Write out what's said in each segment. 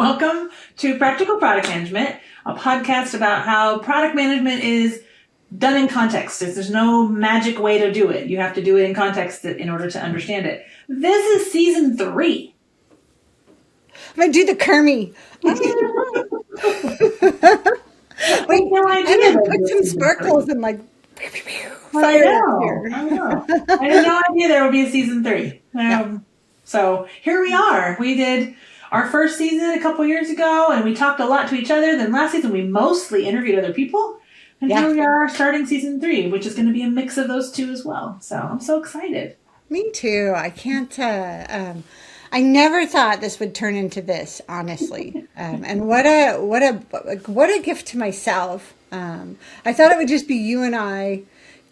Welcome to Practical Product Management, a podcast about how product management is done in context. There's no magic way to do it. You have to do it in context in order to understand it. This is season 3. I'm going to do the Kermie. Wait, no idea. And put some sparkles and like fire here. I know. I had no idea there would be a season 3. So here we are. We did our first season a couple years ago, and we talked a lot to each other. Then last season, we mostly interviewed other people. And here we are starting season 3, which is going to be a mix of those two as well. So I'm so excited. Me too. I can't... I never thought this would turn into this, honestly. And what a gift to myself. I thought it would just be you and I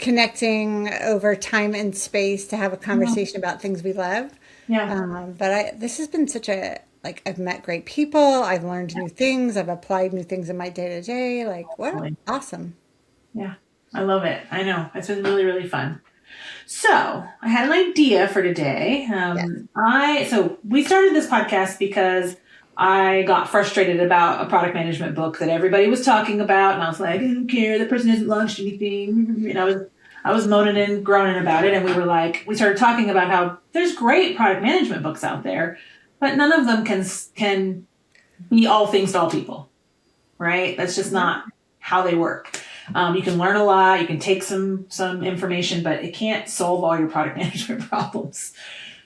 connecting over time and space to have a conversation about things we love. Yeah. But this has been such a, I've met great people. I've learned new things. I've applied new things in my day-to-day. What awesome. Yeah, I love it. I know. It's been really, really fun. So I had an idea for today. So we started this podcast because I got frustrated about a product management book that everybody was talking about. And I was like, I don't care. That person hasn't launched anything. You know, I was moaning and groaning about it. And we started talking about how there's great product management books out there, but none of them can be all things to all people, right? That's just not how they work. You can learn a lot, you can take some information, but it can't solve all your product management problems.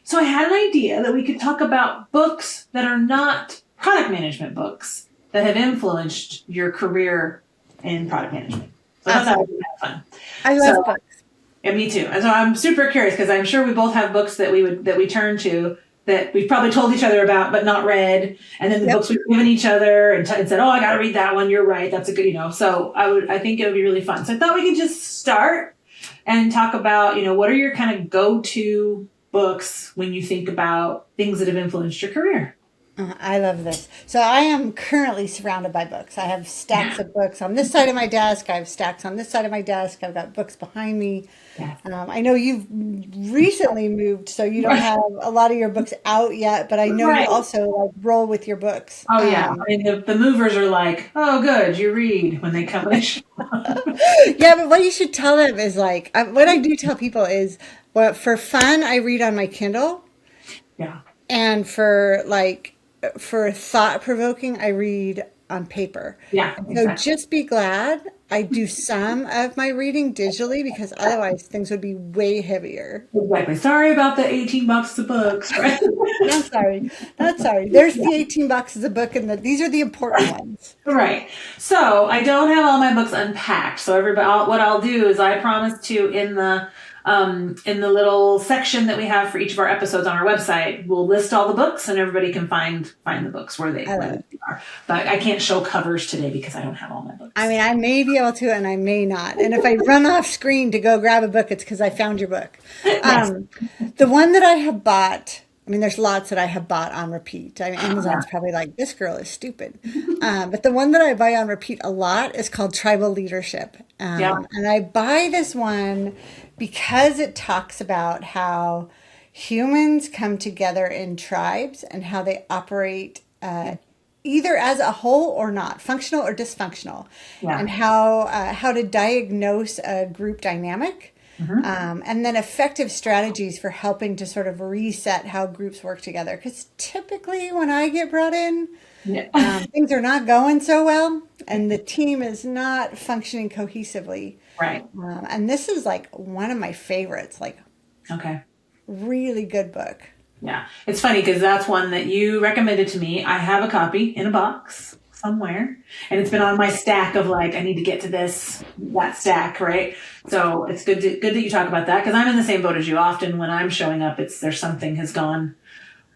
So I had an idea that we could talk about books that are not product management books that have influenced your career in product management. So I thought that would be kind of fun. I love books. Yeah, me too. And so I'm super curious because I'm sure we both have books that we turn to that we've probably told each other about, but not read. And then the books we've given each other and said, oh, I got to read that one. You're right. That's a good, so I think it would be really fun. So I thought we could just start and talk about, what are your kind of go-to books when you think about things that have influenced your career? I love this. So I am currently surrounded by books. I have stacks of books on this side of my desk. I have stacks on this side of my desk. I've got books behind me. Yes. I know you've recently moved, so you don't have a lot of your books out yet, but I know you also roll with your books. Oh, yeah. I mean, the movers are like, oh, good, you read when they come in. Yeah, but what you should tell them is what I do tell people is, for fun, I read on my Kindle. Yeah. And for thought-provoking, I read on paper. Yeah. So just be glad I do some of my reading digitally because otherwise things would be way heavier. Exactly. Sorry about the 18 boxes of books. Right? Not sorry. There's the 18 boxes of book and these are the important ones. Right. So I don't have all my books unpacked. So what I'll do is I promise to in the little section that we have for each of our episodes on our website, we'll list all the books and everybody can find the books where they are. But I can't show covers today because I don't have all my books. I mean, I may be able to and I may not. And if I run off screen to go grab a book, it's because I found your book. The one that I have bought, there's lots that I have bought on repeat. Amazon's probably like, this girl is stupid. But the one that I buy on repeat a lot is called Tribal Leadership. And I buy this one because it talks about how humans come together in tribes and how they operate either as a whole or not, functional or dysfunctional, and how to diagnose a group dynamic. And then effective strategies for helping to sort of reset how groups work together. Because typically when I get brought in, things are not going so well and the team is not functioning cohesively. Right. And this is one of my favorites, really good book. Yeah. It's funny because that's one that you recommended to me. I have a copy in a box somewhere and it's been on my stack of I need to get to that stack. Right. So it's good that you talk about that because I'm in the same boat as you. Often when I'm showing up, there's something has gone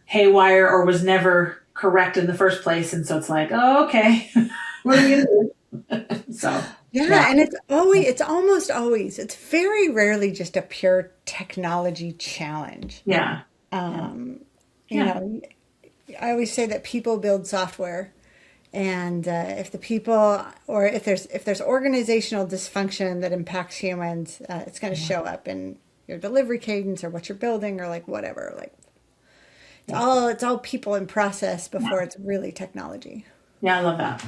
haywire or was never correct in the first place. And so it's oh, okay. What are we going to do? So. Yeah, and it's very rarely just a pure technology challenge. Yeah. You know, I always say that people build software, and if the people or if there's organizational dysfunction that impacts humans, it's going to show up in your delivery cadence or what you're building or whatever. It's all people and process before it's really technology. Yeah, I love that.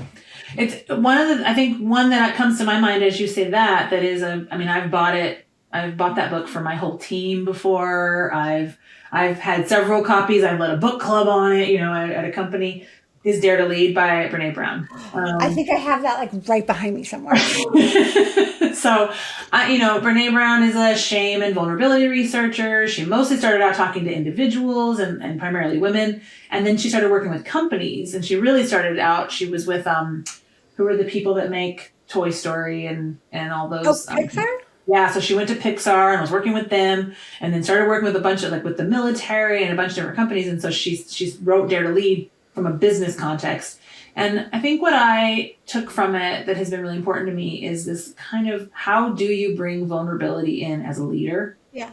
It's one of the, I think one that comes to my mind as you say that is I mean, I've bought it. I've bought that book for my whole team before. I've had several copies. I've led a book club on it, at a company. Is Dare to Lead by Brené Brown. I think I have that like right behind me somewhere. So, Brené Brown is a shame and vulnerability researcher. She mostly started out talking to individuals and primarily women. And then she started working with companies. And she really started out, she was with, who are the people that make Toy Story and all those. Oh, Pixar? Yeah, so she went to Pixar and was working with them and then started working with a bunch of, with the military and a bunch of different companies. And so she wrote Dare to Lead from a business context. And I think what I took from it that has been really important to me is this kind of, how do you bring vulnerability in as a leader? Yeah.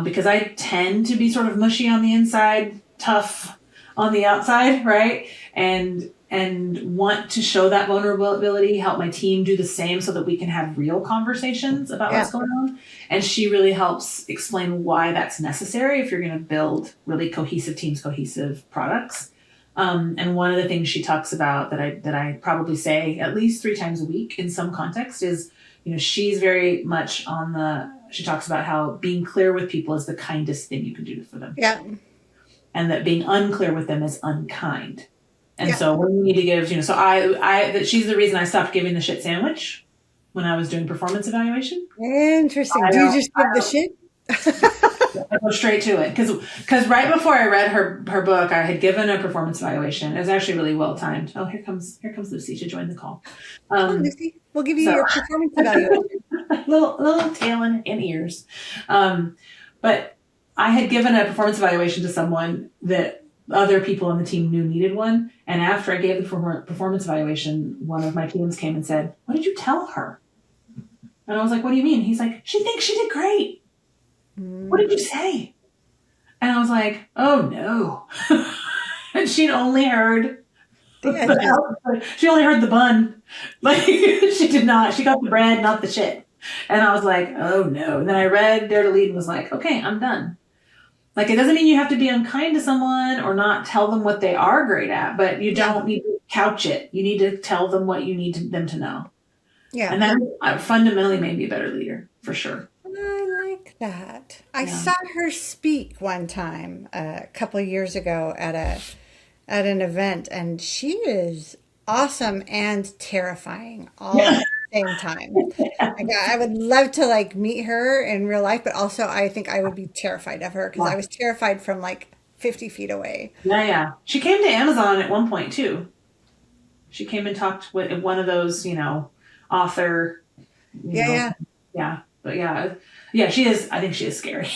Because I tend to be sort of mushy on the inside, tough on the outside, right? And want to show that vulnerability, help my team do the same so that we can have real conversations about what's going on. And she really helps explain why that's necessary if you're going to build really cohesive teams, cohesive products. And one of the things she talks about that I probably say at least 3 times a week in some context is, she's very much she talks about how being clear with people is the kindest thing you can do for them. Yeah. And that being unclear with them is unkind. And so when you need to give, that she's the reason I stopped giving the shit sandwich when I was doing performance evaluation. Interesting. Do you just give the shit? I go straight to it because right before I read her book, I had given a performance evaluation. It was actually really well timed. Oh, here comes Lucy to join the call. Come on, Lucy. We'll give you your performance evaluation. little tail and ears. But I had given a performance evaluation to someone that other people on the team knew needed one. And after I gave the performance evaluation, one of my teams came and said, "What did you tell her?" And I was like, "What do you mean?" He's like, "She thinks she did great." What did you say? And I was like, "Oh no." And she'd only heard she only heard the bun. She did not. She got the bread, not the shit. And I was like, "Oh no." And then I read Dare to Lead and was like, "Okay, I'm done." It doesn't mean you have to be unkind to someone or not tell them what they are great at, but you don't need to couch it. You need to tell them what you need them to know. Yeah. And that fundamentally made me a better leader, for sure. That. I saw her speak one time a couple of years ago at an event, and she is awesome and terrifying all at the same time. I would love to meet her in real life, but also I think I would be terrified of her because I was terrified from 50 feet away. Yeah. She came to Amazon at one point too. She came and talked with one of those, author. Yeah. But she is. I think she is scary.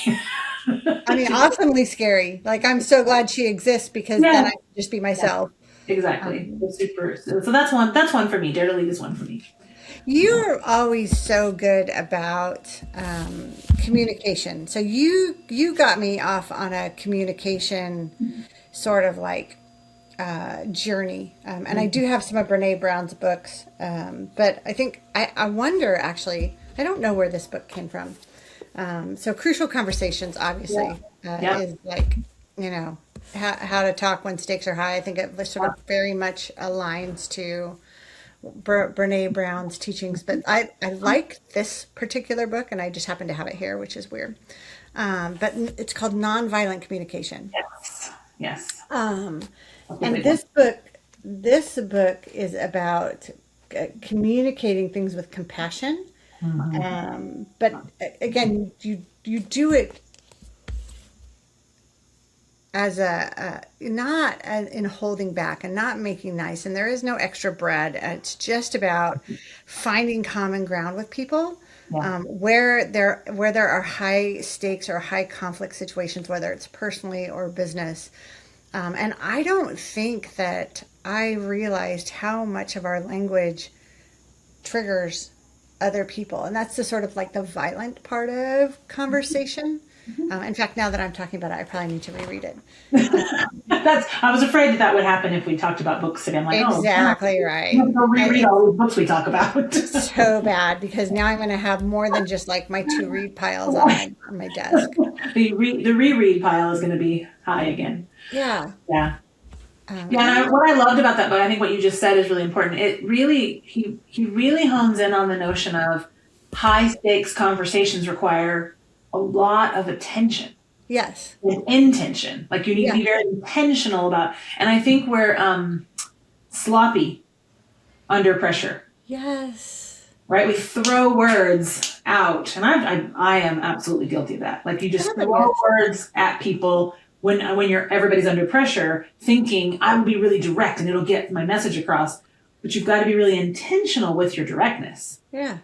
I mean, awesomely scary. I'm so glad she exists because then I can just be myself. Yeah, exactly. Super. So that's one for me. Dare to Lead is one for me. You're always so good about communication. So you got me off on a communication sort of journey. And I do have some of Brené Brown's books. But I think I wonder actually. I don't know where this book came from. So Crucial Conversations, obviously, is how to talk when stakes are high. I think it sort of very much aligns to Brené Brown's teachings. But I like this particular book, and I just happen to have it here, which is weird. But it's called Nonviolent Communication. Yes. And this book is about communicating things with compassion. But again, you do it as not in holding back and not making nice, and there is no extra bread. It's just about finding common ground with people where there are high stakes or high conflict situations, whether it's personally or business. And I don't think that I realized how much of our language triggers other people, and that's the sort of the violent part of conversation. In fact, now that I'm talking about it, I probably need to reread it. I was afraid that would happen if we talked about books again. Like, Exactly right. I'll reread all these books we talk about. So bad, because now I'm going to have more than just like my two read piles on my desk. The reread pile is going to be high again. Yeah. Yeah. And what I loved about that book, I think what you just said is really important. It really, he really hones in on the notion of high stakes conversations require a lot of attention. Yes. With intention. Like you need to be very intentional about, and I think we're sloppy under pressure. Yes. Right? We throw words out, and I am absolutely guilty of that. Like you just throw words at people when everybody's under pressure, thinking I will be really direct and it'll get my message across. But you've got to be really intentional with your directness. Yeah.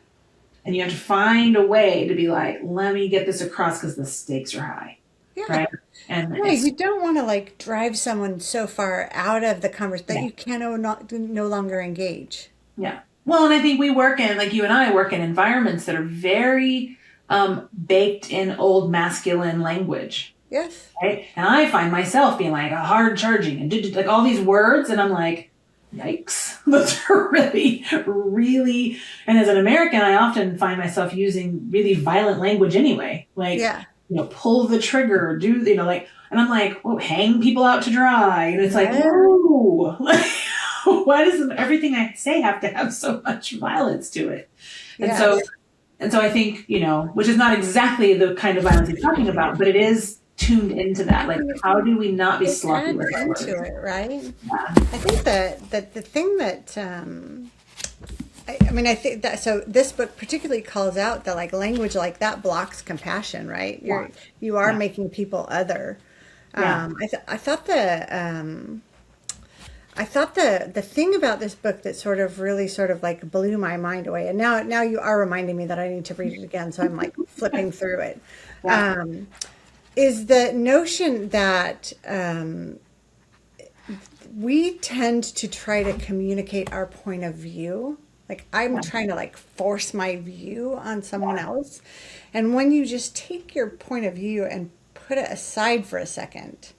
And you have to find a way to be like, let me get this across because the stakes are high. Yeah. Right. And you don't want to like drive someone so far out of the conversation that you can no longer engage. Yeah. Well, and I think we work in, like you and I work in environments that are very baked in old masculine language. Yes. Right. And I find myself being like hard charging and like all these words. And I'm like, yikes. Those are really, really. And as an American, I often find myself using really violent language anyway. Like, pull the trigger, and I'm like, well, hang people out to dry. And it's like, no. Why does everything I say have to have so much violence to it? And so I think, which is not exactly the kind of violence he's talking about, but it is tuned into that. Like, how do we not be sloppy with our words? Into it, right? Yeah. I think that the thing that, I think that, so this book particularly calls out that like language like that blocks compassion, right? You are making people other. I thought the thing about this book that sort of really sort of like blew my mind away, and now you are reminding me that I need to read it again, so I'm like flipping through it. Is the notion that we tend to try to communicate our point of view. Like I'm trying to like force my view on someone else. And when you just take your point of view and put it aside for a second,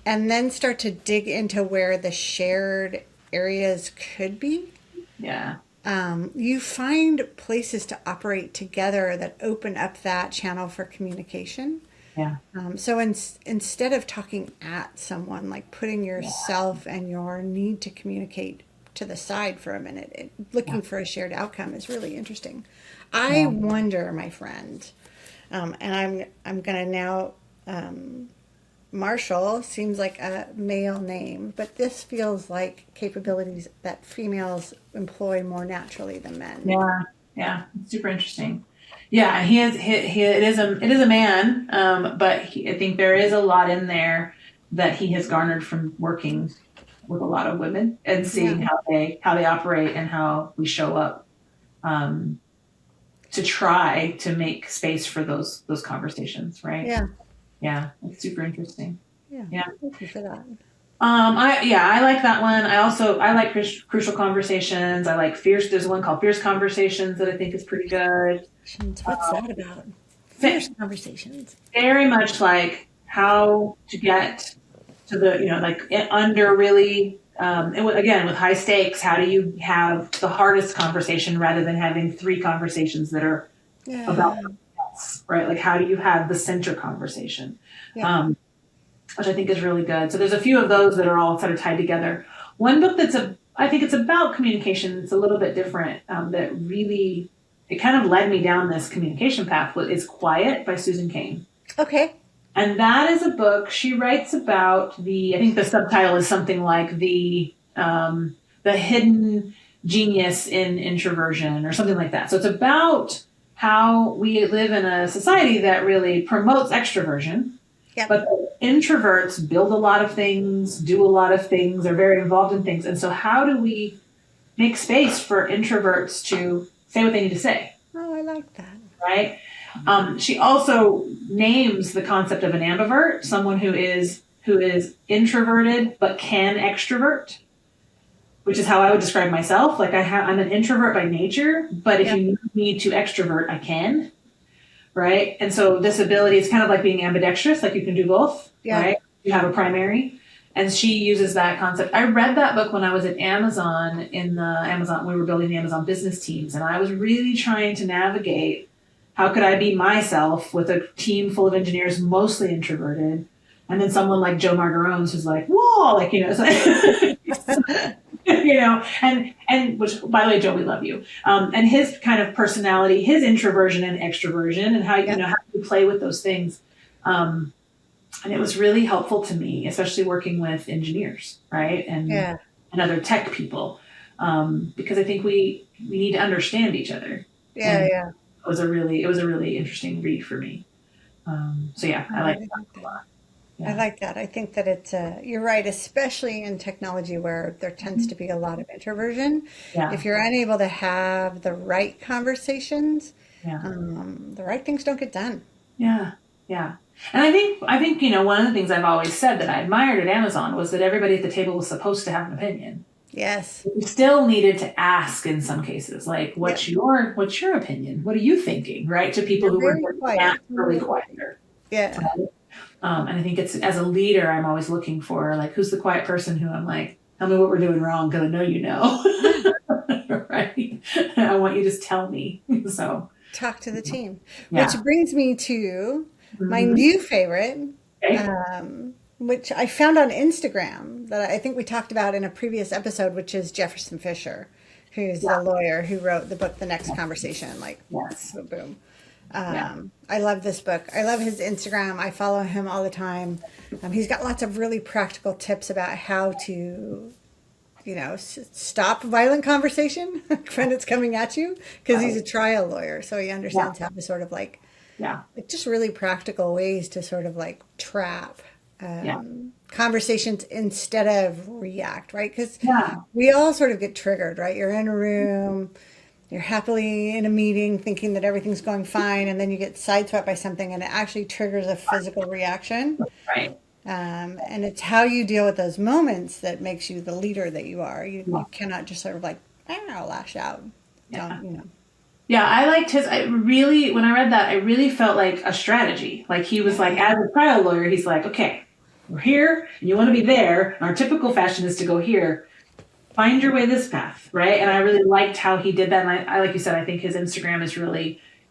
and then start to dig into where the shared areas could be, you find places to operate together that open up that channel for communication. So instead of talking at someone, like putting yourself and your need to communicate to the side for a minute, looking for a shared outcome is really interesting. I wonder, my friend, and I'm going to now, Marshall seems like a male name, but this feels like capabilities that females employ more naturally than men. Yeah, it's super interesting. Yeah, it is a man, but I think there is a lot in there that he has garnered from working with a lot of women and seeing how they operate and how we show up to try to make space for those conversations, right? Yeah, it's super interesting. Yeah. Thank you for that. I like that one. I like crucial conversations. I like fierce. There's one called Fierce Conversations that I think is pretty good. What's that about? Fierce conversations. Very much like how to get to the, under really, again, with high stakes, how do you have the hardest conversation rather than having 3 conversations that are about something else, right? Like how do you have the center conversation? Which I think is really good. So there's a few of those that are all sort of tied together. One book I think it's about communication. It's a little bit different. That really, it kind of led me down this communication path. Is Quiet by Susan Cain. Okay. And that is a book she writes about I think the subtitle is something like the hidden genius in introversion or something like that. So it's about how we live in a society that really promotes extroversion. But introverts build a lot of things, do a lot of things, are very involved in things. And so how do we make space for introverts to say what they need to say? Oh, I like that. Right? She also names the concept of an ambivert, someone who is introverted but can extrovert, which is how I would describe myself. Like I'm an introvert by nature, but if you need me to extrovert, I can. right? And so this ability is kind of like being ambidextrous, like you can do both, right? You have a primary. And she uses that concept. I read that book when I was at Amazon we were building the Amazon business teams. And I was really trying to navigate how could I be myself with a team full of engineers, mostly introverted. And then someone like Joe Margarones who's like, whoa, like, it's like, and which, by the way, Joe, we love you. And his kind of personality, his introversion and extroversion and how, how you play with those things. And it was really helpful to me, especially working with engineers, right? And other tech people, because I think we need to understand each other. It was a really interesting read for me. I like that a lot. I like that. I think that it's, you're right, especially in technology where there tends to be a lot of introversion. Yeah. If you're unable to have the right conversations, the right things don't get done. Yeah. Yeah. And I think, one of the things I've always said that I admired at Amazon was that everybody at the table was supposed to have an opinion. Yes. You still needed to ask in some cases, like, what's your opinion? What are you thinking? Right. To people who were naturally quieter. Yeah. Right? And I think it's, as a leader, I'm always looking for, like, who's the quiet person who I'm like, tell me what we're doing wrong, because I know you know. Right. I want you to just tell me. So talk to the team. Which brings me to my new favorite, which I found on Instagram that I think we talked about in a previous episode, which is Jefferson Fisher, who's the lawyer who wrote the book, The Next Conversation. Boom. I love this book. I love his Instagram. I follow him all the time. He's got lots of really practical tips about how to, stop violent conversation when it's coming at you, because he's a trial lawyer. So he understands how to sort of just really practical ways to sort of trap conversations instead of react, right? Because we all sort of get triggered, right? You're in a room, you're happily in a meeting thinking that everything's going fine, and then you get sideswept by something and it actually triggers a physical reaction. Right. And it's how you deal with those moments that makes you the leader that you are. You cannot just sort of lash out. Yeah, I liked when I read that, I really felt like a strategy. Like he was like, as a trial lawyer, he's like, okay, we're here and you want to be there. And our typical fashion is to go here. Find your way this path, right? And I really liked how he did that. And I like you said, I think his Instagram is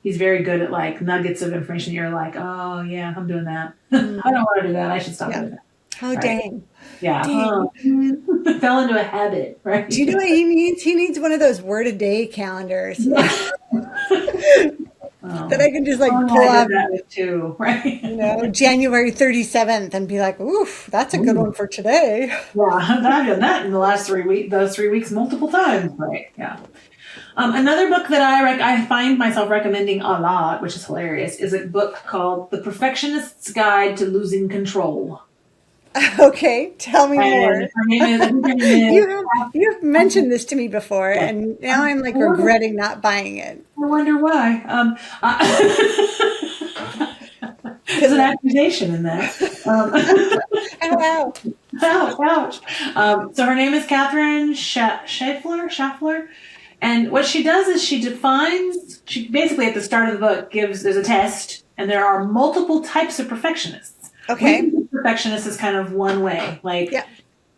he's very good at nuggets of information. You're like, oh yeah, I'm doing that. I don't want to do that. I should stop doing that. Oh, right? Dang. Yeah. Dang. Fell into a habit, right? Do you know what he needs? He needs one of those word a day calendars. That I can just pull up too, right? January 37th and be like, oof, that's a good one for today. Yeah, I've done that in the last 3 weeks, those 3 weeks multiple times, right? Yeah. Another book that I find myself recommending a lot, which is hilarious, is a book called The Perfectionist's Guide to Losing Control. Okay, tell me more. You've mentioned this to me before, and now I'm regretting not buying it. I wonder why. There's an accusation in that. Ouch. So her name is Catherine Schaffler. And what she does is she basically at the start of the book there's a test, and there are multiple types of perfectionists. Okay. Perfectionist is kind of one way.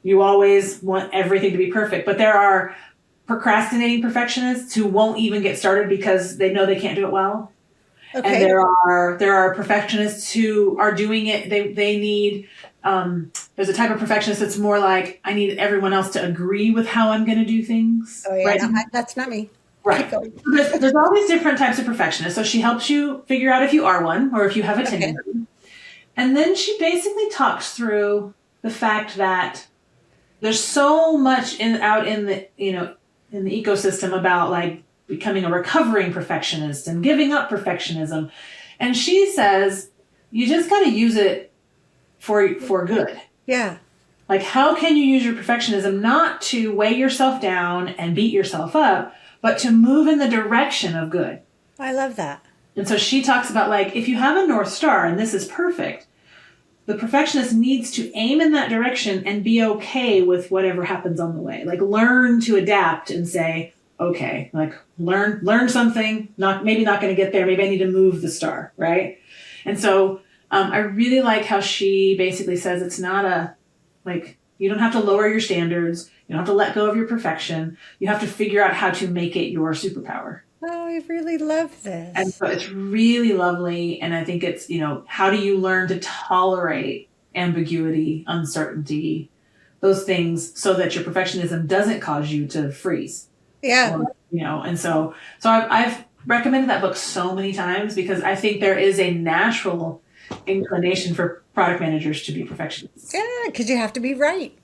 You always want everything to be perfect. But there are procrastinating perfectionists who won't even get started because they know they can't do it well. Okay. And there are perfectionists who are doing it. They need, there's a type of perfectionist that's more like, I need everyone else to agree with how I'm going to do things. Oh, yeah. Right? No, that's not me. Right. There's all these different types of perfectionists. So she helps you figure out if you are one or if you have a tendency. Okay. And then she basically talks through the fact that there's so much out in the ecosystem about becoming a recovering perfectionist and giving up perfectionism. And she says, you just got to use it for good. Yeah. How can you use your perfectionism not to weigh yourself down and beat yourself up, but to move in the direction of good? I love that. And so she talks about if you have a North Star and this is perfect, the perfectionist needs to aim in that direction and be okay with whatever happens on the way. Learn to adapt and say, okay, like learn something, maybe not going to get there. Maybe I need to move the star. Right. And so, I really like how she basically says it's not like, you don't have to lower your standards. You don't have to let go of your perfection. You have to figure out how to make it your superpower. Oh, I really love And this. so it's really lovely. And I think it's, how do you learn to tolerate ambiguity, uncertainty, those things so that your perfectionism doesn't cause you to freeze? Yeah. Or, and so I've recommended that book so many times because I think there is a natural inclination for product managers to be perfectionists. Yeah, because you have to be right.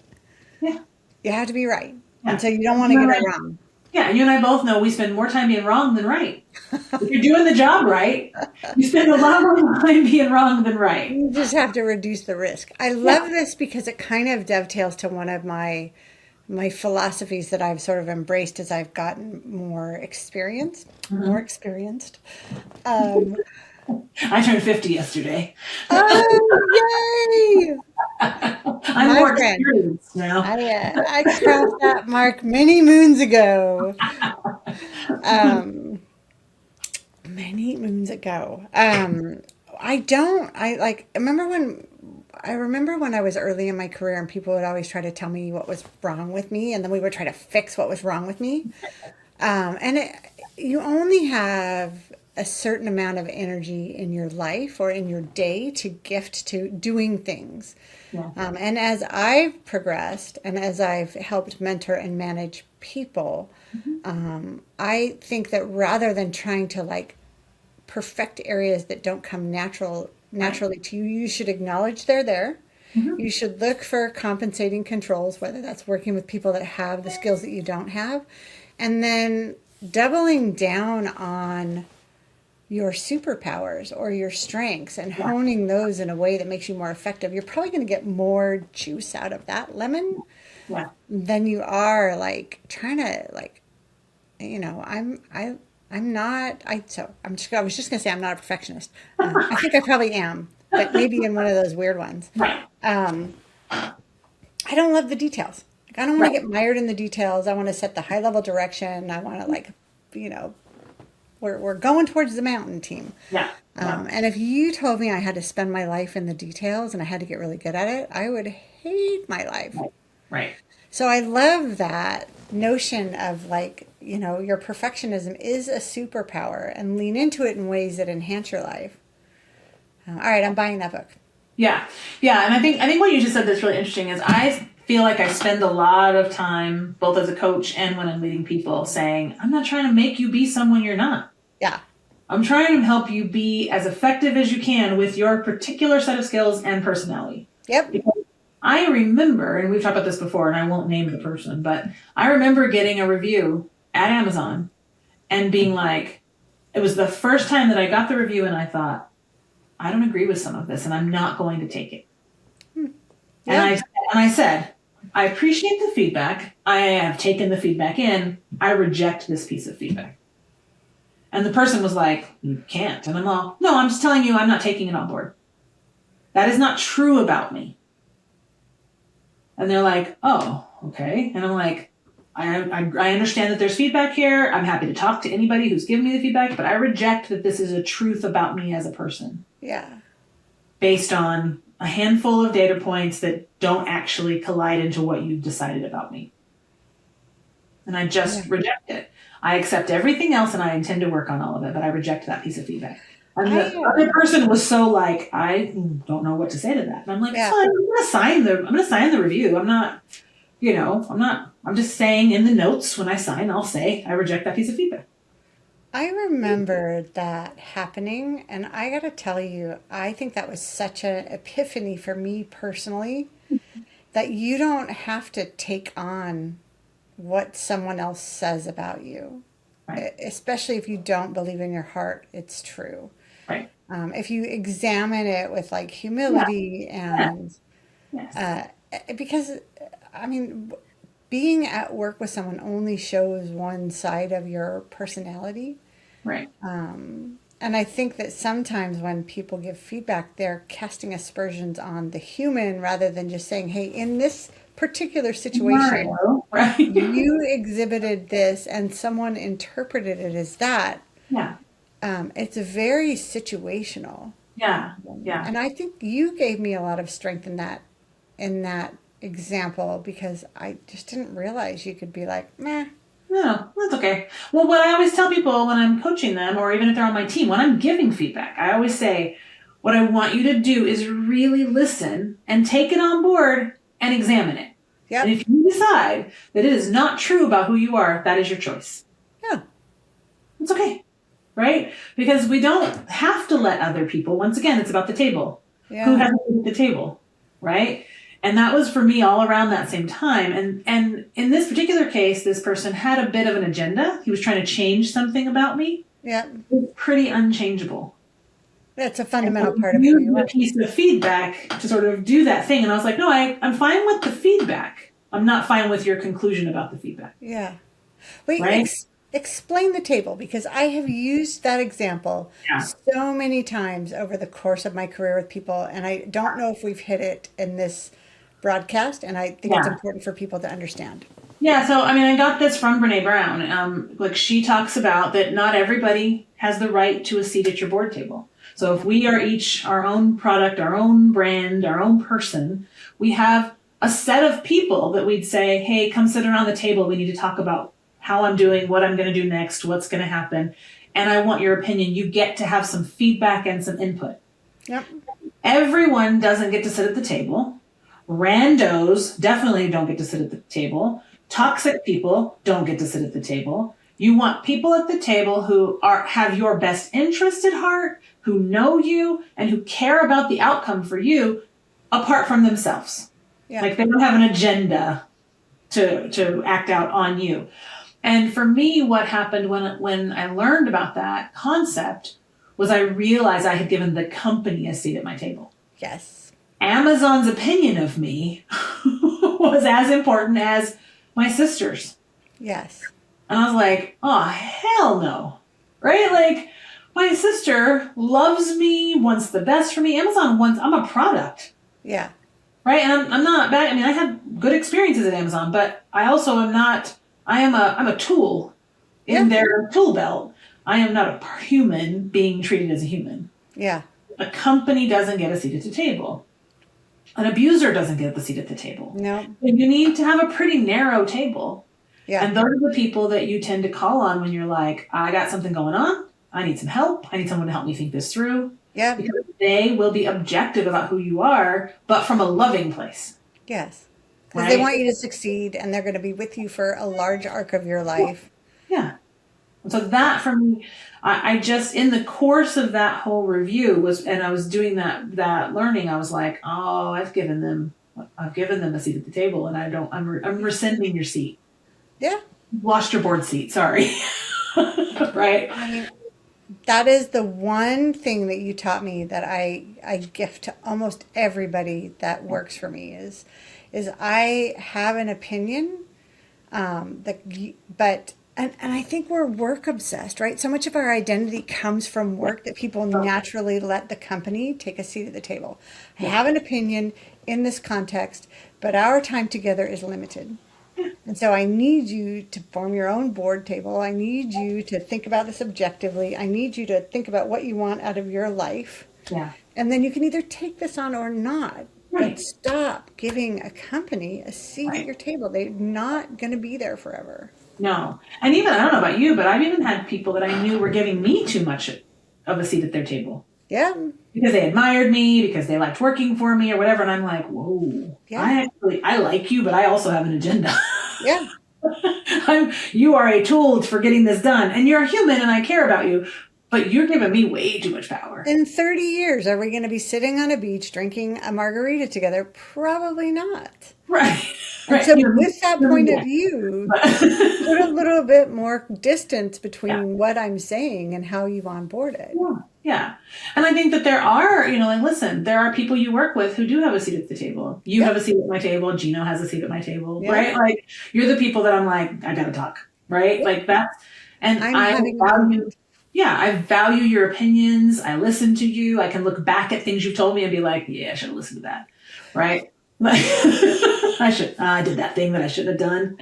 Yeah. You have to be right. Yeah. And so you don't want to get it wrong. Yeah, and you and I both know we spend more time being wrong than right. If you're doing the job right, you spend a lot more time being wrong than right. You just have to reduce the risk. I love this because it kind of dovetails to one of my philosophies that I've sort of embraced as I've gotten more experienced. I turned 50 yesterday. Oh, yay! I'm more experienced now. I crossed that mark many moons ago. Many moons ago. I remember when I was early in my career and people would always try to tell me what was wrong with me, and then we would try to fix what was wrong with me. You only have a certain amount of energy in your life or in your day to gift to doing things. Yeah. And as I've progressed and as I've helped mentor and manage people, I think that rather than trying to like perfect areas that don't come naturally to you, you should acknowledge they're there. You should look for compensating controls, whether that's working with people that have the skills that you don't have, and then doubling down on your superpowers or your strengths and honing those in a way that makes you more effective. You're probably going to get more juice out of that lemon than you are like trying to like, I was just going to say I'm not a perfectionist. I think I probably am, but maybe in one of those weird ones. I don't love the details. Like, I don't want to get mired in the details. I want to set the high level direction. I want to we're going towards the mountain, team. And if you told me I had to spend my life in the details and I had to get really good at it, I would hate my life. Right. So I love that notion of like, your perfectionism is a superpower and lean into it in ways that enhance your life. All right, I'm buying that book. Yeah. And I think what you just said that's really interesting is I feel like I spend a lot of time, both as a coach and when I'm leading people, saying, I'm not trying to make you be someone you're not. Yeah. I'm trying to help you be as effective as you can with your particular set of skills and personality. Yep. Because I remember, and we've talked about this before, and I won't name the person, but I remember getting a review at Amazon and being like, it was the first time that I got the review and I thought, I don't agree with some of this and I'm not going to take it. And I said, I appreciate the feedback. I have taken the feedback in. I reject this piece of feedback. And the person was like, you can't. And I'm all, no, I'm just telling you I'm not taking it on board. That is not true about me. And they're like, oh, okay. And I'm like, I understand that there's feedback here. I'm happy to talk to anybody who's given me the feedback, but I reject that this is a truth about me as a person. Yeah. Based on a handful of data points that don't actually collide into what you've decided about me. And I just reject it. I accept everything else and I intend to work on all of it, but I reject that piece of feedback. And the other person was so like, I don't know what to say to that. And I'm like, fine, I'm gonna sign the review. I'm not, I'm just saying in the notes when I sign, I'll say I reject that piece of feedback. I remember that happening, and I got to tell you, I think that was such an epiphany for me personally, that you don't have to take on what someone else says about you, especially if you don't believe in your heart it's true. Right. If you examine it with like humility and because, I mean, being at work with someone only shows one side of your personality. Right. And I think that sometimes when people give feedback, they're casting aspersions on the human rather than just saying, hey, in this particular situation, Right. you exhibited this and someone interpreted it as that. Yeah. It's very situational. Yeah. Yeah. And I think you gave me a lot of strength in that example, because I just didn't realize you could be like, meh. No, that's okay. Well, what I always tell people when I'm coaching them, or even if they're on my team, when I'm giving feedback, I always say, what I want you to do is really listen and take it on board and examine it. Yep. And if you decide that it is not true about who you are, that is your choice. Yeah. It's okay. Right? Because we don't have to let other people, once again, it's about the table. Yeah. Who has the table, right? And that was for me all around that same time. And in this particular case, this person had a bit of an agenda. He was trying to change something about me. Yeah. It was pretty unchangeable. That's a fundamental part of it. Used a piece of feedback to sort of do that thing. And I was like, no, I'm fine with the feedback. I'm not fine with your conclusion about the feedback. Yeah. Wait, right? Explain the table, because I have used that example so many times over the course of my career with people, and I don't know if we've hit it in this broadcast, and I think it's important for people to understand. Yeah, so I mean, I got this from Brené Brown. Like, she talks about that not everybody has the right to a seat at your board table. So if we are each our own product, our own brand, our own person, we have a set of people that we'd say, hey, come sit around the table. We need to talk about how I'm doing, what I'm going to do next, what's going to happen. And I want your opinion. You get to have some feedback and some input. Yep. Everyone doesn't get to sit at the table. Randos definitely don't get to sit at the table. Toxic people don't get to sit at the table. You want people at the table who have your best interest at heart, who know you, and who care about the outcome for you, apart from themselves. Yeah. Like, they don't have an agenda to act out on you. And for me, what happened when I learned about that concept was I realized I had given the company a seat at my table. Yes. Amazon's opinion of me was as important as my sister's. Yes. And I was like, oh, hell no. Right? Like, my sister loves me, wants the best for me. I'm a product. Yeah. Right? And I'm not bad. I mean, I had good experiences at Amazon, but I also am not, I'm a tool in their tool belt. I am not a human being treated as a human. Yeah. A company doesn't get a seat at the table. An abuser doesn't get the seat at the table. No. And you need to have a pretty narrow table. Yeah. And those are the people that you tend to call on when you're like, I got something going on. I need some help. I need someone to help me think this through. Yeah. Because they will be objective about who you are, but from a loving place. Yes. Because they want you to succeed, and they're going to be with you for a large arc of your life. Yeah. And so that, for me, I just, in the course of that whole review and I was doing that learning, I was like, oh, I've given them a seat at the table, and I'm rescinding your seat. Yeah. Lost your board seat. Sorry. Right. I mean, that is the one thing that you taught me that I gift to almost everybody that works for me is I have an opinion, but I think we're work obsessed, right? So much of our identity comes from work that people naturally let the company take a seat at the table. I have an opinion in this context, but our time together is limited. And so I need you to form your own board table. I need you to think about this objectively. I need you to think about what you want out of your life. Yeah. And then you can either take this on or not. Right. But stop giving a company a seat at your table. They're not going to be there forever. No. And even, I don't know about you, but I've even had people that I knew were giving me too much of a seat at their table. Yeah. Because they admired me, because they liked working for me or whatever. And I'm like, whoa, yeah. I like you, but I also have an agenda. Yeah. You are a tool for getting this done. And you're a human and I care about you, but you're giving me way too much power. In 30 years, are we going to be sitting on a beach drinking a margarita together? Probably not. Right. And so with that point of view, put a little bit more distance between what I'm saying and how you onboard it. Yeah. And I think that there are, listen, there are people you work with who do have a seat at the table. You have a seat at my table. Gino has a seat at my table, right? Like, you're the people that I'm like, I got to talk, right? Like, that's, and I value your opinions. I listen to you. I can look back at things you've told me and be like, yeah, I should have listened to that, right? Like, I did that thing that I shouldn't have done.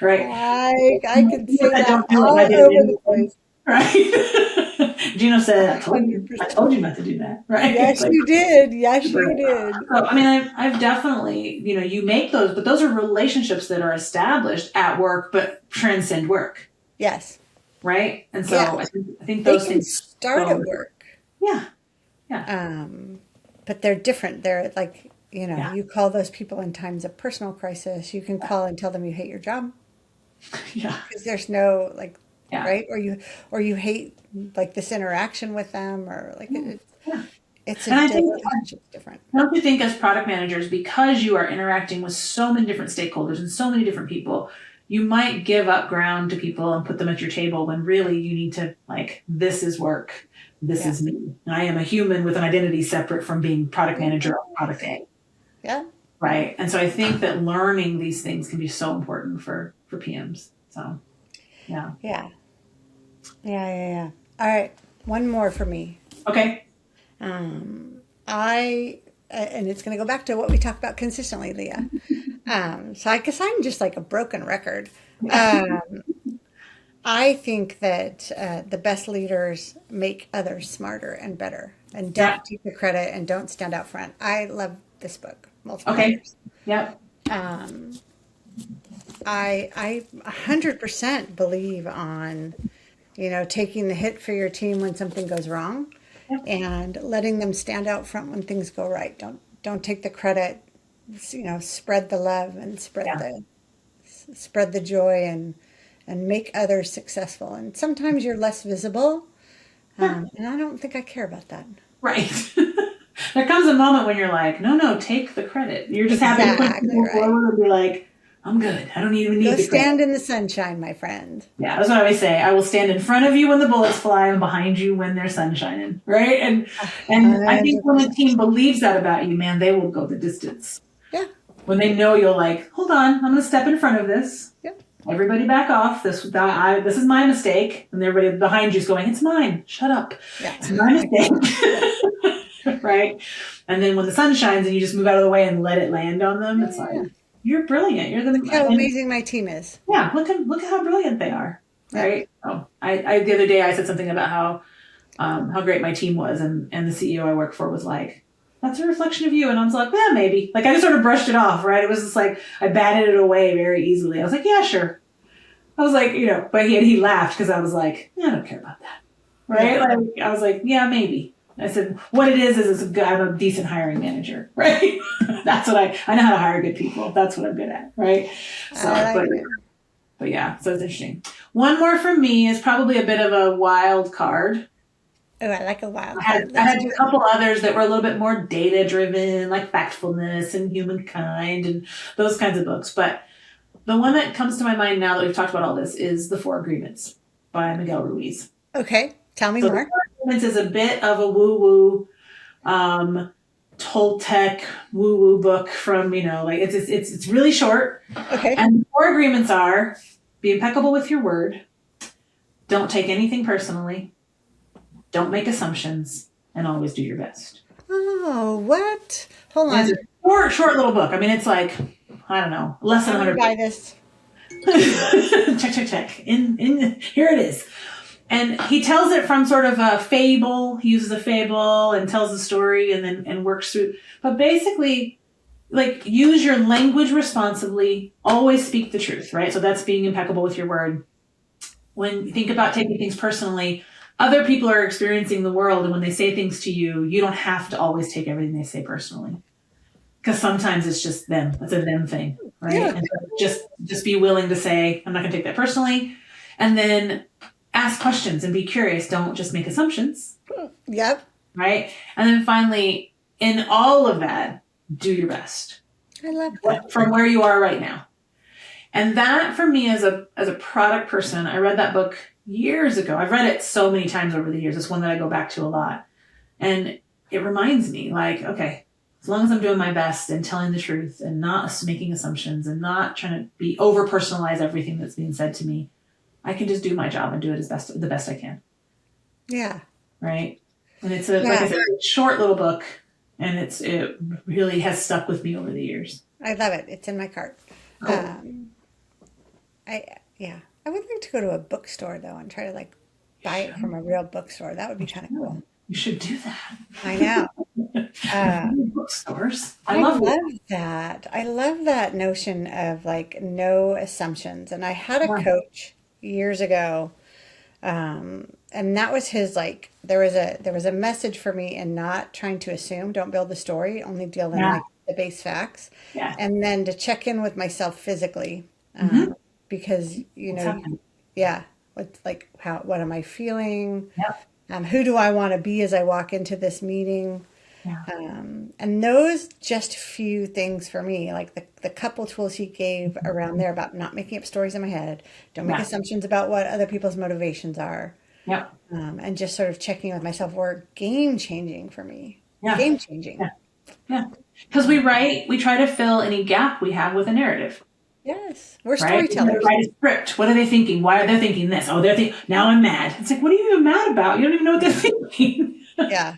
Right. I can say I that don't do it, and all I did it over the anyway. place. Right. Gino said, I 100%. told you not to do that. Right. Yes, Like, you did. Yes, you did. so, I mean, I've definitely, you make those, but those are relationships that are established at work, but transcend work. Yes. Right. And so Yeah. I think They those can things start go. at work. Yeah. Yeah. But they're different. They're like, Yeah. you call those people in times of personal crisis. You can call and tell them you hate your job Yeah. because there's no like, Yeah. right? Or you hate like this interaction with them, or like Yeah. it's And I think, relationship's different. don't you think, as product managers, because you are interacting with so many different stakeholders and so many different people, you might give up ground to people and put them at your table when really you need to, like, this is work. This Yeah. is me. I am a human with an identity separate from being product manager of product A. Yeah. Right. And so I think that learning these things can be so important for PMs. So, yeah. Yeah. Yeah. All right. One more for me. Okay. And it's going to go back to what we talk about consistently, Leah. So I guess I'm just like a broken record. I think that the best leaders make others smarter and better, and don't Yeah. take the credit and don't stand out front. I love this book, multiple Okay. years. Yep. I 100% believe on, taking the hit for your team when something goes wrong, Yep. and letting them stand out front when things go right. Don't take the credit. Spread the love and Yeah. spread the joy, and make others successful. And sometimes you're less visible, and I don't think I care about that. Right. There comes a moment when you're like, no, take the credit. You're just happy to push Exactly people right. forward and be like, I'm good. I don't even need Go the credit. stand in the sunshine, my friend. Yeah, that's what I always say. I will stand in front of you when the bullets fly and behind you when there's sun shining. Right? And I think when a team believes that about you, man, they will go the distance. Yeah. When they know you're like, hold on, I'm going to step in front of this. Yeah. Everybody back off. This is my mistake. And everybody behind you is going, it's mine. Shut up. Yeah. It's my mistake. Right? And then when the sun shines and you just move out of the way and let it land on them, it's like, you're brilliant. You're Look how amazing my team is. Yeah, look at how brilliant they are. Right? Yeah. Oh, I the other day I said something about how great my team was, and the CEO I work for was like, that's a reflection of you. And I was like, yeah, maybe. Like, I just sort of brushed it off, right? It was just like, I batted it away very easily. I was like, yeah, sure. I was like, but he laughed because I was like, yeah, I don't care about that. Right? Yeah. Like, I was like, yeah, maybe. I said, what it is I'm a decent hiring manager, right? That's what I know how to hire good people. That's what I'm good at, right? So, but yeah, so it's interesting. One more for me is probably a bit of a wild card. Oh, I like a wild card. I had a couple others that were a little bit more data driven, like Factfulness and Humankind and those kinds of books. But the one that comes to my mind now that we've talked about all this is The Four Agreements by Miguel Ruiz. Okay, tell me more. The Four Agreements is a bit of a woo-woo, Toltec woo-woo book from, it's really short. Okay. And the four agreements are: be impeccable with your word, don't take anything personally, don't make assumptions, and always do your best. Oh, what? Hold on. It's a short little book. I mean, it's like, I don't know, less than 100. Buy this. check. Here it is. And he tells it from sort of a fable. He uses a fable and tells the story and works through. But basically, like, use your language responsibly. Always speak the truth, right? So that's being impeccable with your word. When you think about taking things personally, other people are experiencing the world, and when they say things to you, you don't have to always take everything they say personally. Because sometimes it's just them. It's a them thing, right? Yeah. And so just be willing to say, I'm not going to take that personally. And then ask questions and be curious. Don't just make assumptions. Yep. Right? And then finally, in all of that, do your best. I love that. From where you are right now. And that, for me, as a product person, I read that book years ago. I've read it so many times over the years. It's one that I go back to a lot. And it reminds me, like, okay, as long as I'm doing my best and telling the truth and not making assumptions and not trying to be over-personalize everything that's being said to me, I can just do my job and do it the best I can. Yeah. Right? And it's like I said, a short little book, And it really has stuck with me over the years. I love it. It's in my cart. Cool. I would like to go to a bookstore though and try to like buy it from a real bookstore. That would be kind of cool. You should do that. I know. Bookstores. I love that. I love that notion of like no assumptions. And I had a coach years ago, and that was his like there was a message for me in not trying to assume, don't build the story, only deal in like the base facts, and then to check in with myself physically, because what am I feeling? Who do I want to be as I walk into this meeting? And those just few things for me, like the couple tools he gave around there about not making up stories in my head, don't make assumptions about what other people's motivations are, and just sort of checking with myself were game changing for me. Game changing. Because we try to fill any gap we have with a narrative. Yes, we're storytellers. Write a script. What are they thinking? Why are they thinking this? Oh, they're thinking, now I'm mad. It's like, what are you even mad about? You don't even know what they're thinking. Yeah.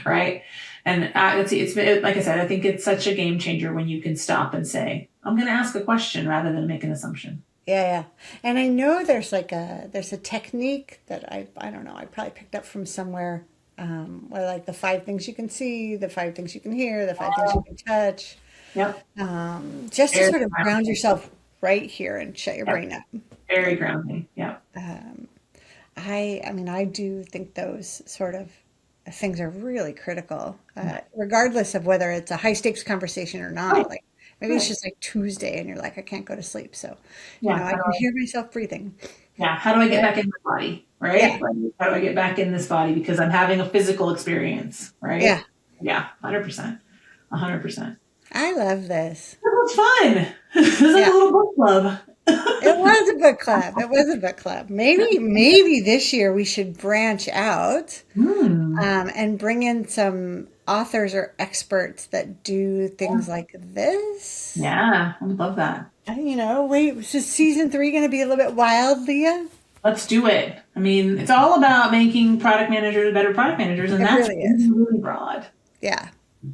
Right. And it's like I said, I think it's such a game changer when you can stop and say, I'm going to ask a question rather than make an assumption. Yeah. And I know there's a technique that I don't know, I probably picked up from somewhere, where like the 5 things you can see, the 5 things you can hear, the 5 things you can touch. Just to sort of ground yourself right here and shut your brain up. Very grounding. I do think those sort of things are really critical, regardless of whether it's a high stakes conversation or not. Like maybe it's just like Tuesday and you're like, I can't go to sleep. So, I can hear myself breathing. How do I get back in my body? Right. How do I get back in this body? Because I'm having a physical experience. Right. 100%. 100%. I love this. It was fun. It was like a little book club. It was a book club. Maybe this year we should branch out and bring in some authors or experts that do things like this. Yeah, I would love that. So season 3 going to be a little bit wild, Leah? Let's do it. I mean, it's all about making product managers better product managers, and that's really broad. Yeah.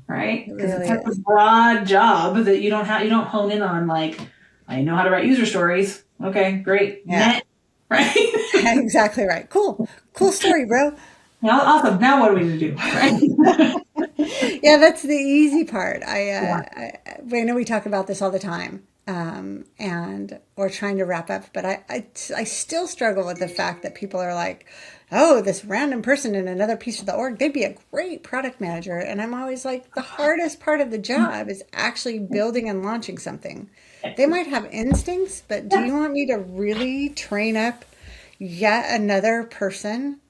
Right? Because it's such a broad job that you don't hone in on like, I know how to write user stories. Okay, great. Net, right? Exactly right. Cool story, bro. Awesome. Now what are we going to do? Right? That's the easy part. I know we talk about this all the time, and we're trying to wrap up, but I still struggle with the fact that people are like, oh, this random person in another piece of the org, they'd be a great product manager. And I'm always like, the hardest part of the job is actually building and launching something. They might have instincts, but do you want me to really train up yet another person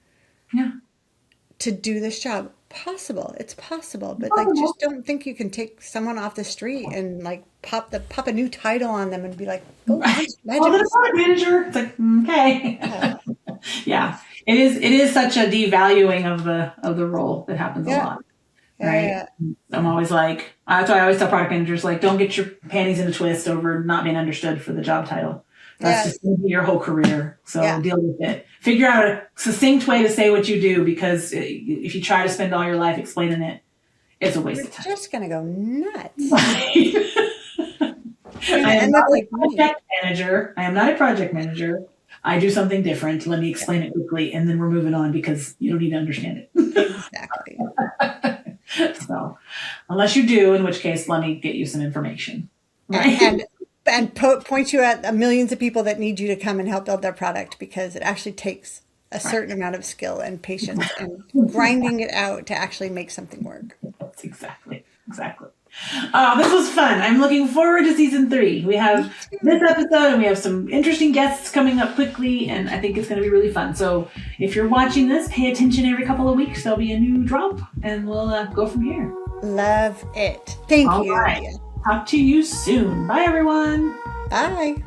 to do this job? It's possible, but like, just don't think you can take someone off the street and like pop a new title on them and be like, go launch Magic. Oh, the product manager. It's like, okay. It is such a devaluing of the role that happens a lot. Right. I'm always like, that's why I always tell product managers, like, don't get your panties in a twist over not being understood for the job title. That's just going to be your whole career. So deal with it. Figure out a succinct way to say what you do, because if you try to spend all your life explaining it, it's a waste of time. You're just going to go nuts. I am not a project manager. I am not a project manager. I do something different. Let me explain it quickly, and then we're moving on because you don't need to understand it. Exactly. So, unless you do, in which case, let me get you some information. Right? And point you at millions of people that need you to come and help build their product, because it actually takes a certain amount of skill and patience and grinding it out to actually make something work. Exactly. This was fun. I'm looking forward to season 3. We have this episode and we have some interesting guests coming up quickly, and I think it's going to be really fun. So if you're watching this, pay attention every couple of weeks. There'll be a new drop, and we'll go from here. Love it. Thank you. All right. Talk to you soon. Bye, everyone. Bye.